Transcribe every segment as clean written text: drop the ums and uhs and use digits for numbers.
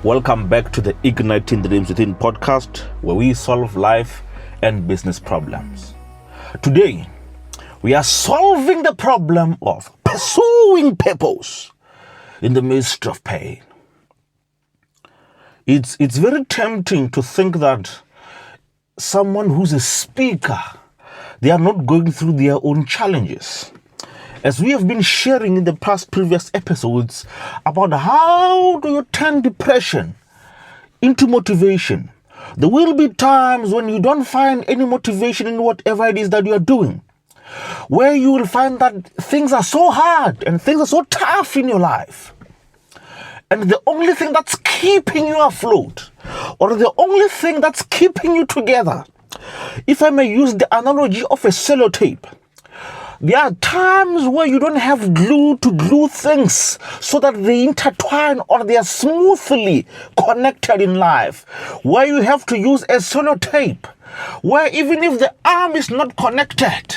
Welcome back to the Igniting Dreams Within podcast, where we solve life and business problems. Today, we are solving the problem of pursuing purpose in the midst of pain. It's very tempting to think that someone who's a speaker, they are not going through their own challenges. As we have been sharing in the previous episodes about how do you turn depression into motivation. There will be times when you don't find any motivation in whatever it is that you are doing, where you will find that things are so hard and things are so tough in your life. And the only thing that's keeping you afloat, or the only thing that's keeping you together, if I may use the analogy of a sellotape, there are times where you don't have glue to glue things so that they intertwine or they are smoothly connected in life, where you have to use a sellotape, where even if the arm is not connected,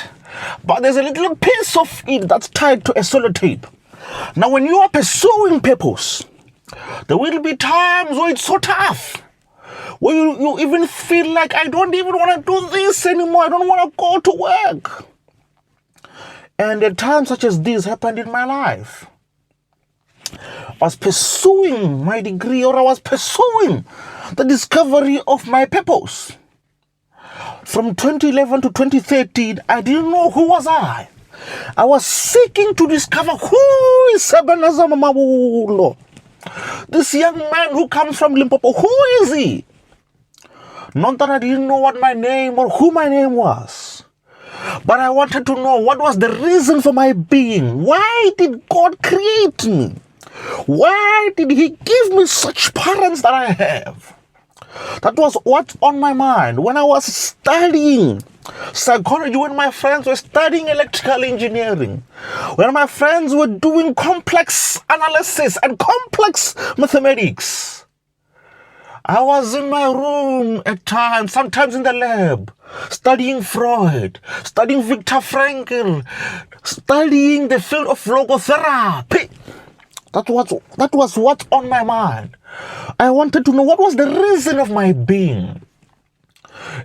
but there's a little piece of it that's tied to a sellotape. Now, when you are pursuing purpose, there will be times where it's so tough, where you even feel like, I don't even want to do this anymore. I don't want to go to work. And at times such as this happened in my life. I was pursuing my degree, or I was pursuing the discovery of my purpose. From 2011 to 2013, I didn't know who was I. I was seeking to discover who is Ebenezer Mamabulo. This young man who comes from Limpopo, who is he? Not that I didn't know what my name or who my name was, but I wanted to know what was the reason for my being. Why did God create me? Why did He give me such parents that I have? That was what's on my mind when I was studying psychology, when my friends were studying electrical engineering, when my friends were doing complex analysis and complex mathematics. I was in my room at times, sometimes in the lab, studying Freud, studying Viktor Frankl, studying the field of logotherapy. That was what's on my mind. I wanted to know what was the reason of my being.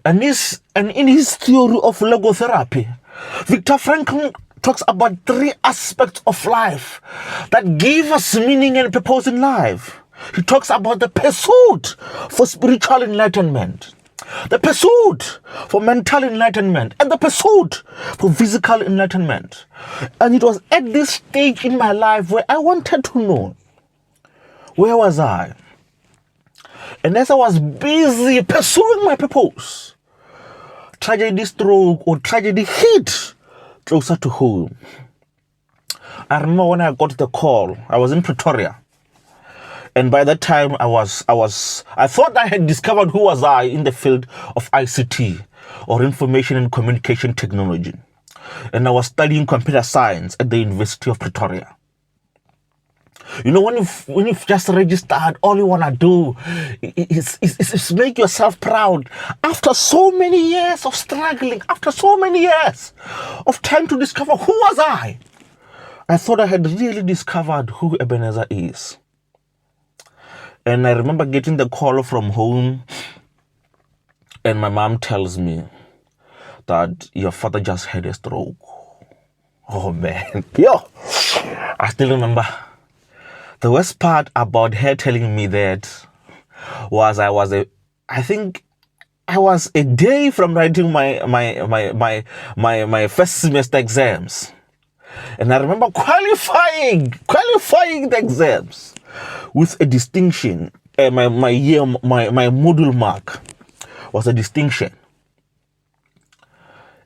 And in his theory of logotherapy, Viktor Frankl talks about 3 aspects of life that give us meaning and purpose in life. He talks about the pursuit for spiritual enlightenment, the pursuit for mental enlightenment, and the pursuit for physical enlightenment. And it was at this stage in my life where I wanted to know, where was I? And as I was busy pursuing my purpose, tragedy struck, or tragedy hit closer to home. I remember when I got the call, I was in Pretoria. And by that time, I thought I had discovered who was I in the field of ICT, or information and communication technology. And I was studying computer science at the University of Pretoria. You know, when you've just registered, all you want to do is make yourself proud. After so many years of struggling, after so many years of trying to discover who was I thought I had really discovered who Ebenezer is. And I remember getting the call from home, and my mom tells me that your father just had a stroke. Oh man, yo, I still remember. The worst part about her telling me that was I was a day from writing my first semester exams, and I remember qualifying the exams with a distinction. My module mark was a distinction,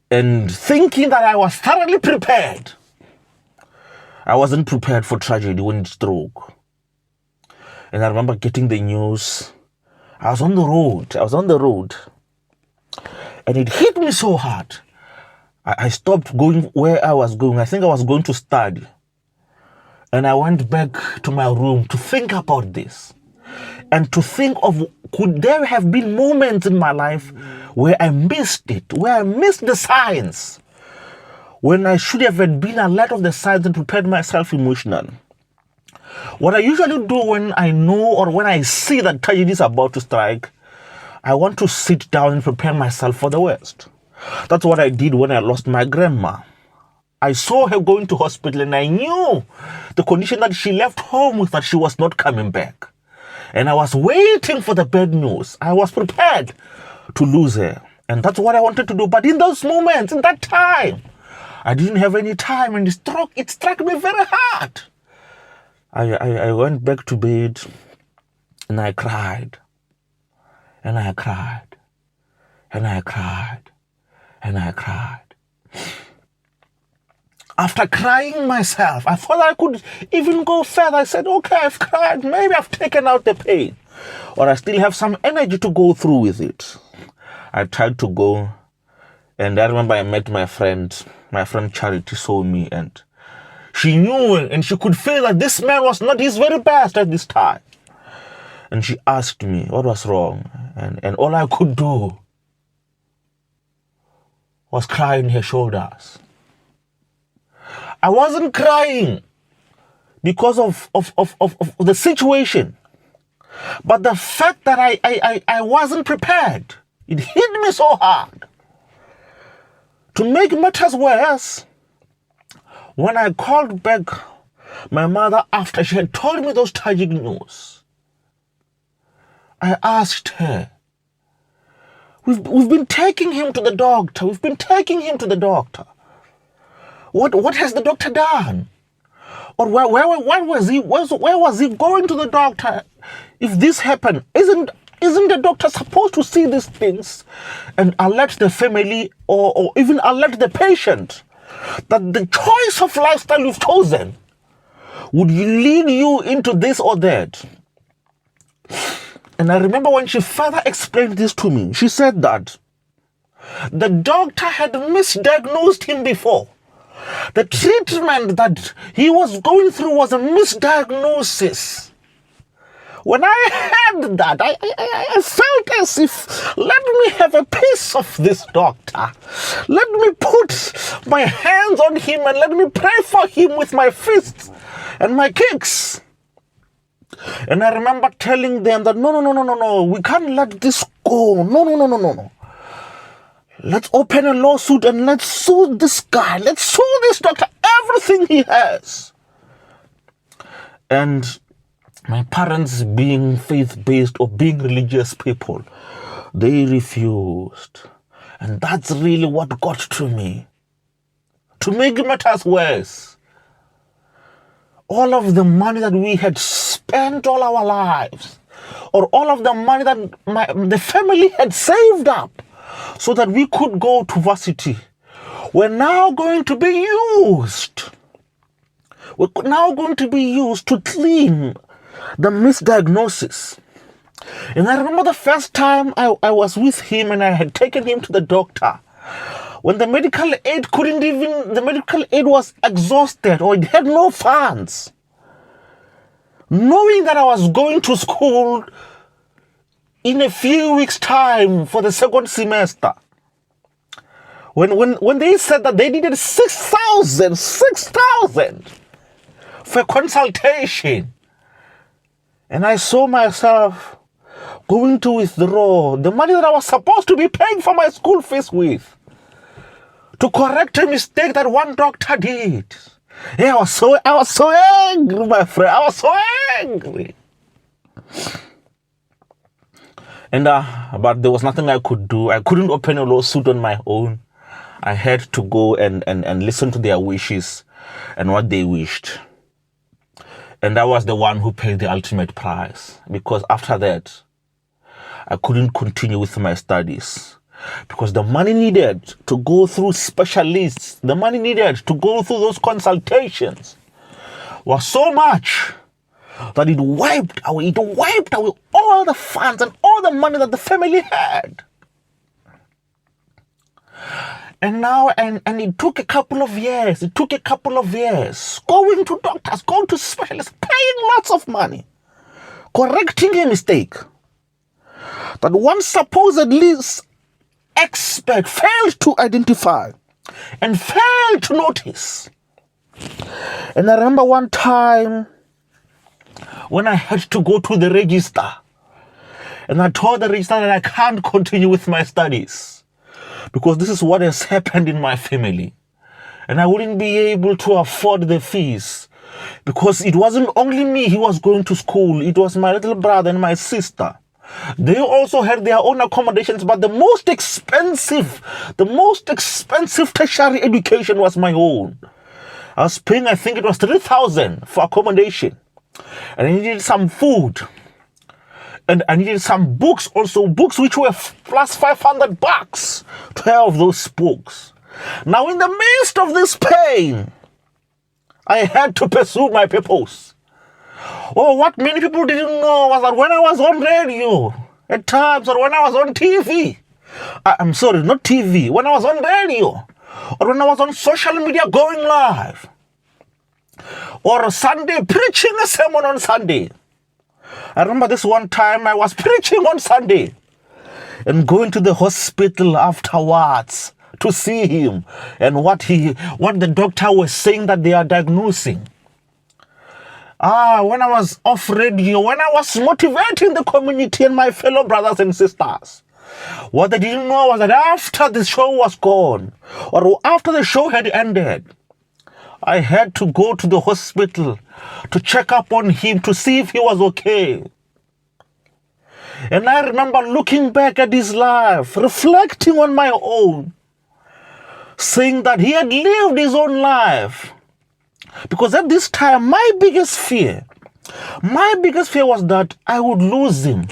and thinking that I was thoroughly prepared, I wasn't prepared for tragedy when it struck. And I remember getting the news. I was on the road, and it hit me so hard. I stopped going where I was going. I think I was going to study. And I went back to my room to think about this, and to think of, could there have been moments in my life where I missed it, where I missed the signs, when I should have been alert of the signs and prepared myself emotionally. What I usually do when I know or when I see that tragedy is about to strike, I want to sit down and prepare myself for the worst. That's what I did when I lost my grandma. I saw her going to hospital and I knew the condition that she left home with, that she was not coming back. And I was waiting for the bad news. I was prepared to lose her. And that's what I wanted to do. But in those moments, in that time, I didn't have any time, and it struck me very hard. I went back to bed and I cried. And I cried. And I cried. And I cried. After crying myself, I thought I could even go further. I said, okay, I've cried. Maybe I've taken out the pain. Or I still have some energy to go through with it. I tried to go. And I remember I met my friend Charity saw me. And she knew and she could feel that this man was not his very best at this time. And she asked me what was wrong. And all I could do was cry in her shoulders. I wasn't crying because of the situation, but the fact that I wasn't prepared, it hit me so hard. To make matters worse, when I called back my mother after she had told me those tragic news, I asked her, we've been taking him to the doctor. We've been taking him to the doctor. What has the doctor done? Or where was he? Where was he going to the doctor? If this happened, isn't the doctor supposed to see these things and alert the family or even alert the patient that the choice of lifestyle you've chosen would lead you into this or that? And I remember when she further explained this to me, she said that the doctor had misdiagnosed him before. The treatment that he was going through was a misdiagnosis. When I heard that, I felt as if, let me have a piece of this doctor. Let me put my hands on him and let me pray for him with my fists and my kicks. And I remember telling them that, no, we can't let this go. No. Let's open a lawsuit and let's sue this guy. Let's sue this doctor, everything he has. And my parents, being faith-based or being religious people, they refused. And that's really what got to me. To make matters worse, all of the money that we had spent all our lives, or all of the money that the family had saved up, so that we could go to varsity, we're now going to be used. We're now going to be used to clean the misdiagnosis. And I remember the first time I was with him and I had taken him to the doctor, when the medical aid was exhausted or it had no funds. Knowing that I was going to school in a few weeks' time for the second semester, when they said that they needed 6,000 for consultation, and I saw myself going to withdraw the money that I was supposed to be paying for my school fees with, to correct a mistake that one doctor did. Yeah, I was so angry, my friend. I was so angry. And but there was nothing I could do. I couldn't open a lawsuit on my own. I had to go and listen to their wishes and what they wished. And I was the one who paid the ultimate price, because after that, I couldn't continue with my studies. Because the money needed to go through specialists, the money needed to go through those consultations was so much that it wiped away all the funds and all the money that the family had. And now, and it took a couple of years, going to doctors, going to specialists, paying lots of money, correcting a mistake that one supposedly expert failed to identify and failed to notice. And I remember one time when I had to go to the register. And I told the register that I can't continue with my studies because this is what has happened in my family. And I wouldn't be able to afford the fees because it wasn't only me who was going to school. It was my little brother and my sister. They also had their own accommodations, but the most expensive tertiary education was my own. I was paying, I think it was 3,000 for accommodation. And I needed some food. And I needed some books also, books which were plus $500 to have those books. Now, in the midst of this pain, I had to pursue my purpose. Oh, what many people didn't know was that when I was on radio, at times, or when I was on TV, I'm sorry, not TV, when I was on radio, or when I was on social media going live, or Sunday, preaching a sermon on Sunday. I remember this one time I was preaching on Sunday and going to the hospital afterwards to see him and what the doctor was saying that they are diagnosing. When I was off radio, when I was motivating the community and my fellow brothers and sisters, what they didn't know was that after the show was gone, or after the show had ended, I had to go to the hospital to check up on him to see if he was okay. And I remember looking back at his life, reflecting on my own, saying that he had lived his own life. Because at this time, my biggest fear was that I would lose him.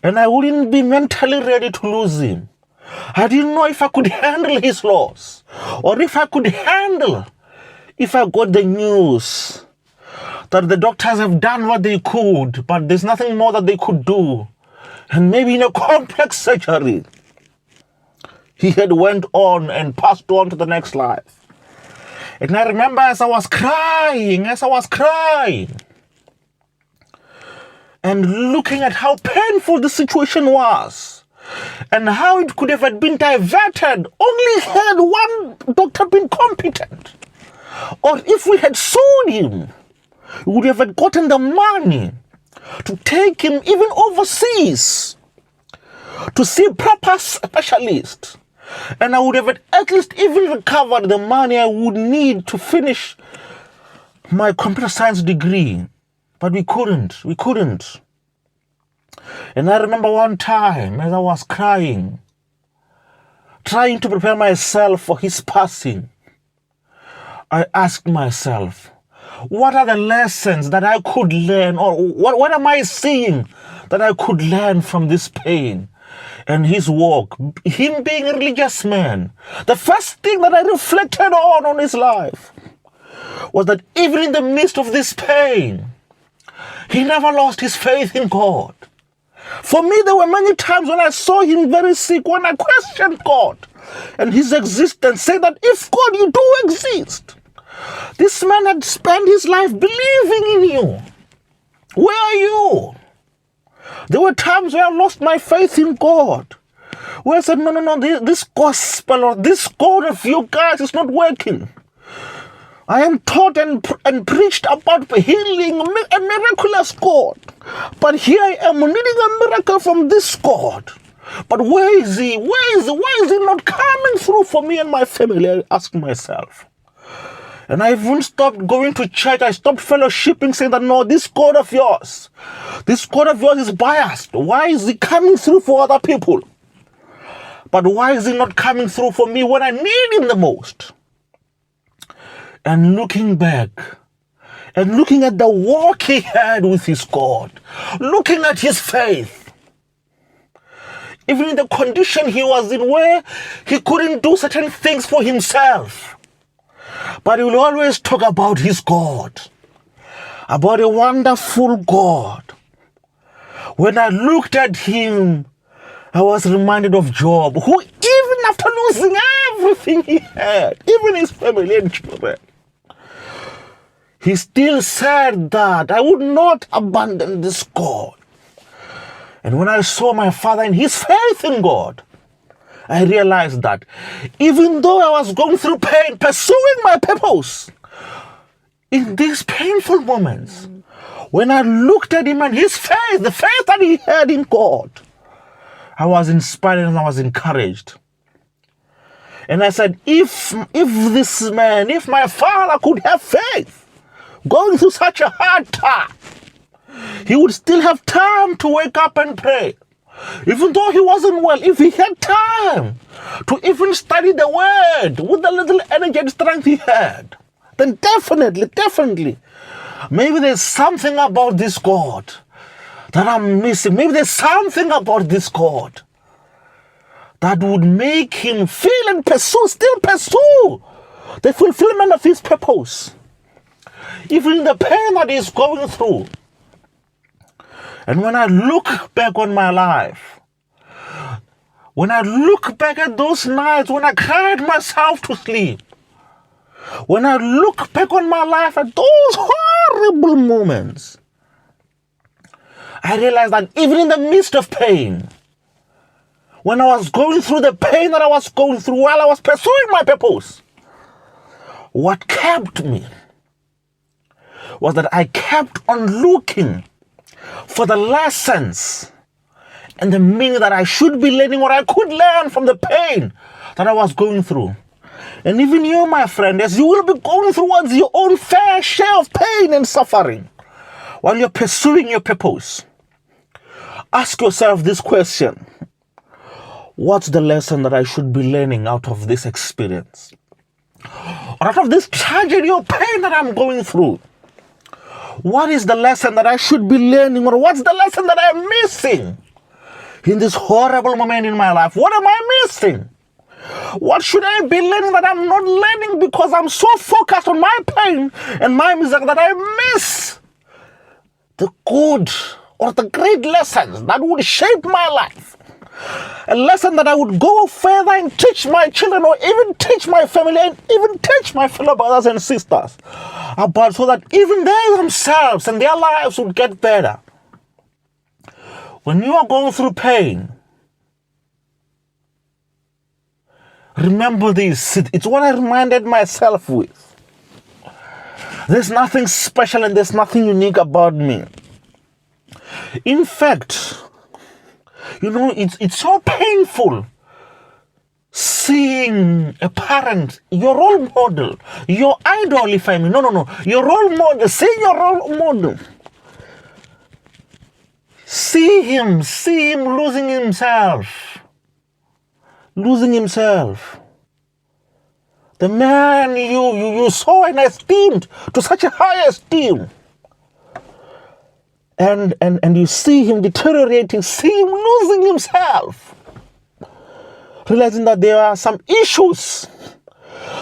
And I wouldn't be mentally ready to lose him. I didn't know if I could handle his loss. Or if I could handle, if I got the news that the doctors have done what they could, but there's nothing more that they could do. And maybe in a complex surgery, he had went on and passed on to the next life. And I remember as I was crying, and looking at how painful the situation was, and how it could have been diverted only had one doctor been competent. Or if we had sued him, we would have gotten the money to take him even overseas to see a proper specialist. And I would have at least even recovered the money I would need to finish my computer science degree. But we couldn't. And I remember one time as I was crying, trying to prepare myself for his passing, I asked myself, what are the lessons that I could learn, or what am I seeing that I could learn from this pain and his walk? Him being a religious man, the first thing that I reflected on his life was that even in the midst of this pain, he never lost his faith in God. For me, there were many times when I saw him very sick, when I questioned God and his existence, saying that if God, you do exist, this man had spent his life believing in you. Where are you? There were times where I lost my faith in God, where I said, no, this gospel or this God of you guys is not working. I am taught and preached about healing, a miraculous God. But here I am needing a miracle from this God. But where is he? Why is he not coming through for me and my family? I ask myself. And I even stopped going to church. I stopped fellowshipping, saying that, no, this God of yours is biased. Why is he coming through for other people? But why is he not coming through for me when I need him the most? And looking back, and looking at the walk he had with his God, looking at his faith, even in the condition he was in where he couldn't do certain things for himself, but he will always talk about his God, about a wonderful God. When I looked at him, I was reminded of Job, who even after losing everything he had, even his family and children, he still said that I would not abandon this God. And when I saw my father in his faith in God, I realized that even though I was going through pain, pursuing my purpose, in these painful moments, When I looked at him and his faith, the faith that he had in God, I was inspired and I was encouraged. And I said, if this man, if my father could have faith, going through such a hard time, he would still have time to wake up and pray. Even though he wasn't well, if he had time to even study the word with the little energy and strength he had, then definitely, maybe there's something about this God that I'm missing. Maybe there's something about this God that would make him feel and still pursue the fulfillment of his purpose, even in the pain that he's going through. And when I look back on my life, when I look back at those nights when I cried myself to sleep, when I look back on my life at those horrible moments, I realized that even in the midst of pain, when I was going through the pain that I was going through while I was pursuing my purpose, what kept me was that I kept on looking for the lessons and the meaning that I should be learning or I could learn from the pain that I was going through. And even you, my friend, as you will be going towards your own fair share of pain and suffering while you're pursuing your purpose, ask yourself this question: what's the lesson that I should be learning out of this experience? Or out of this tragedy or pain that I'm going through? What is the lesson that I should be learning, or what's the lesson that I'm missing in this horrible moment in my life? What am I missing? What should I be learning that I'm not learning because I'm so focused on my pain and my misery that I miss the good or the great lessons that would shape my life? A lesson that I would go further and teach my children, or even teach my family, and even teach my fellow brothers and sisters about, so that even they themselves and their lives would get better. When you are going through pain, remember this. It's what I reminded myself with. There's nothing special and there's nothing unique about me. In fact, it's so painful seeing a parent, your role model, your idol, if I mean, your role model, seeing your role model, see him losing himself. The man you saw and esteemed to such a high esteem. And you see him deteriorating, see him losing himself. Realizing that there are some issues.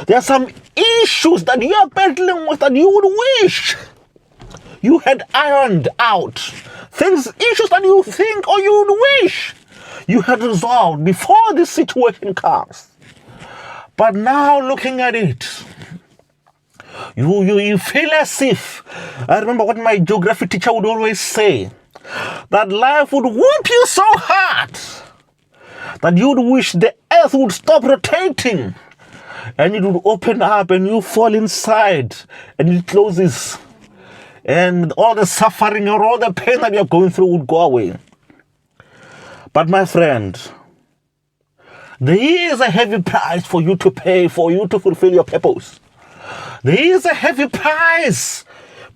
There are some issues that you are battling with that you would wish you had ironed out. Issues that you think or you would wish you had resolved before this situation comes. But now looking at it, you feel as if, I remember what my geography teacher would always say, that life would whoop you so hard that you would wish the earth would stop rotating and it would open up and you fall inside and it closes and all the suffering or all the pain that you're going through would go away. But my friend, there is a heavy price for you to pay for you to fulfill your purpose. There is a heavy price,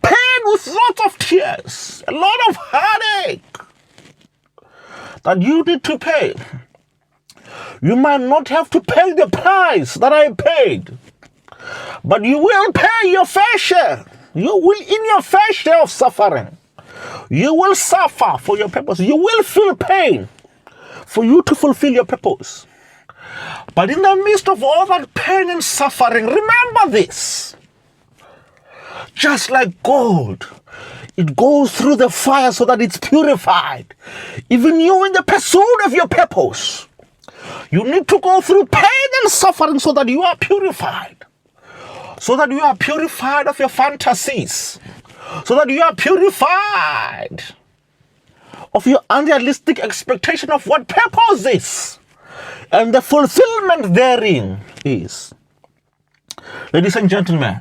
pain with lots of tears, a lot of heartache that you need to pay. You might not have to pay the price that I paid, but you will pay your fair share. You will, in your fair share of suffering, you will suffer for your purpose. You will feel pain for you to fulfill your purpose. But in the midst of all that pain and suffering, remember this. Just like gold, it goes through the fire so that it's purified. Even you in the pursuit of your purpose, you need to go through pain and suffering so that you are purified. So that you are purified of your fantasies. So that you are purified of your unrealistic expectation of what purpose is. And the fulfillment therein is. Ladies and gentlemen,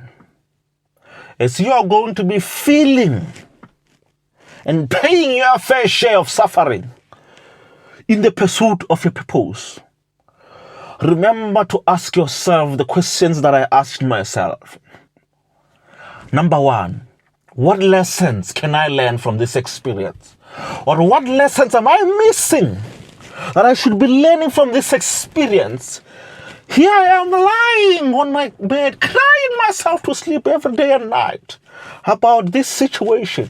as you are going to be feeling and paying your fair share of suffering in the pursuit of your purpose, remember to ask yourself the questions that I asked myself. Number one, what lessons can I learn from this experience? Or what lessons am I missing that I should be learning from this experience? Here I am lying on my bed, crying myself to sleep every day and night about this situation.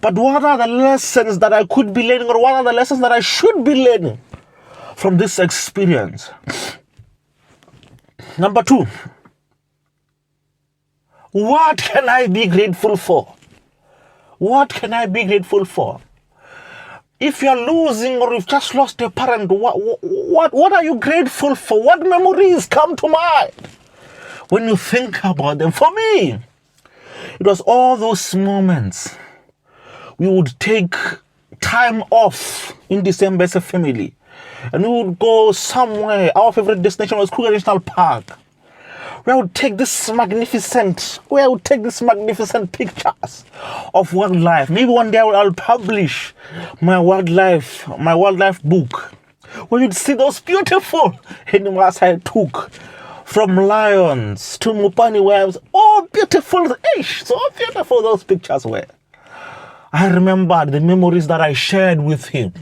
But what are the lessons that I could be learning, or what are the lessons that I should be learning from this experience? Number two, what can I be grateful for? What can I be grateful for? If you're losing or you've just lost a parent, what are you grateful for? What memories come to mind when you think about them? For me, it was all those moments. We would take time off in December as a family, and we would go somewhere. Our favorite destination was Kruger National Park. Where I would take this magnificent pictures of wildlife. Maybe one day I'll publish my wildlife book, where you'd see those beautiful animals I took, from lions to Mupani whales. Oh, beautiful! So beautiful those pictures were. I remembered the memories that I shared with him.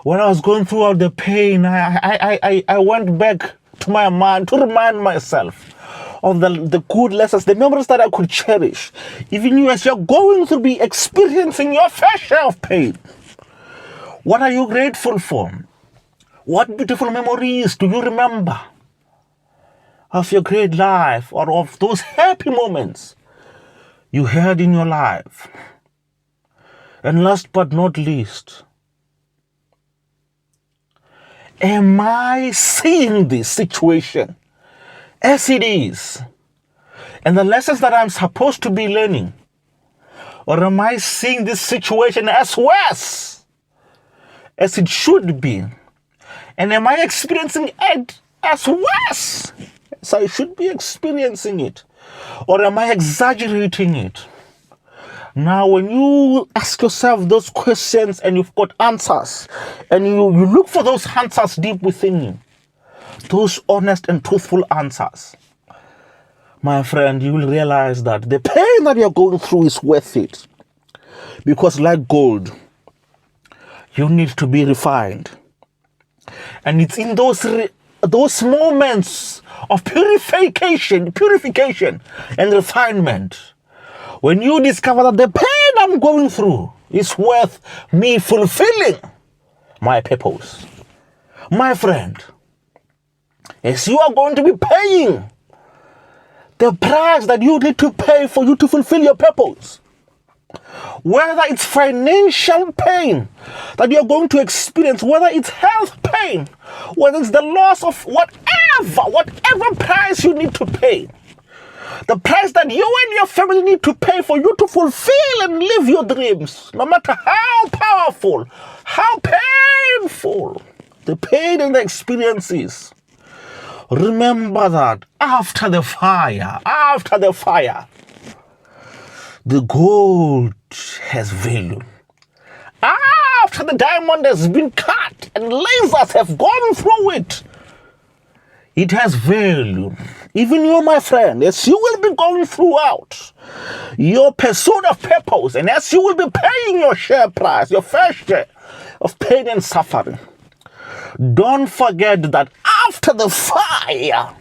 When I was going through all the pain, I went back to my mind to remind myself of the good lessons, the memories that I could cherish. Even you, as you're going to be experiencing your fair share of pain, what are you grateful for? What beautiful memories do you remember of your great life, or of those happy moments you had in your life? And last but not least, am I seeing this situation as it is, and the lessons that I'm supposed to be learning? Or am I seeing this situation as worse as it should be? And am I experiencing it as worse as I should be experiencing it? Or am I exaggerating it? Now, when you ask yourself those questions and you've got answers, and you look for those answers deep within you, those honest and truthful answers, my friend, you will realize that the pain that you're going through is worth it. Because like gold, you need to be refined. And it's in those moments of purification and refinement, when you discover that the pain I'm going through is worth me fulfilling my purpose. My friend, as you are going to be paying the price that you need to pay for you to fulfill your purpose, whether it's financial pain that you're going to experience, whether it's health pain, whether it's the loss of whatever price you need to pay, the price that you and your family need to pay for you to fulfill and live your dreams, no matter how powerful, how painful the pain and the experiences, remember that after the fire, the gold has value. After the diamond has been cut and lasers have gone through it, it has value. Even you, my friend, as you will be going throughout your pursuit of purpose, and as you will be paying your share price, your fair share of pain and suffering, don't forget that after the fire,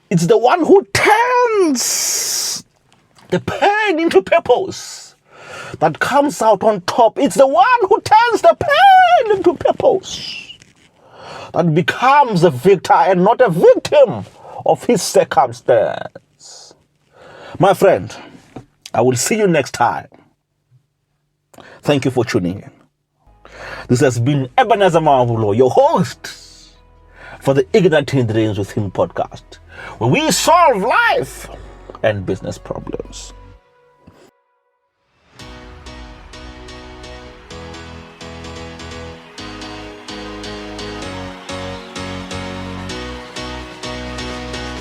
it's the one who turns the pain into purpose that comes out on top. It's the one who turns the pain into purpose that becomes a victor and not a victim of his circumstance. My friend, I will see you next time. Thank you for tuning in. This has been Ebenezer Mavulo, your host for the Igniting Dreams with Him podcast, where we solve life and business problems.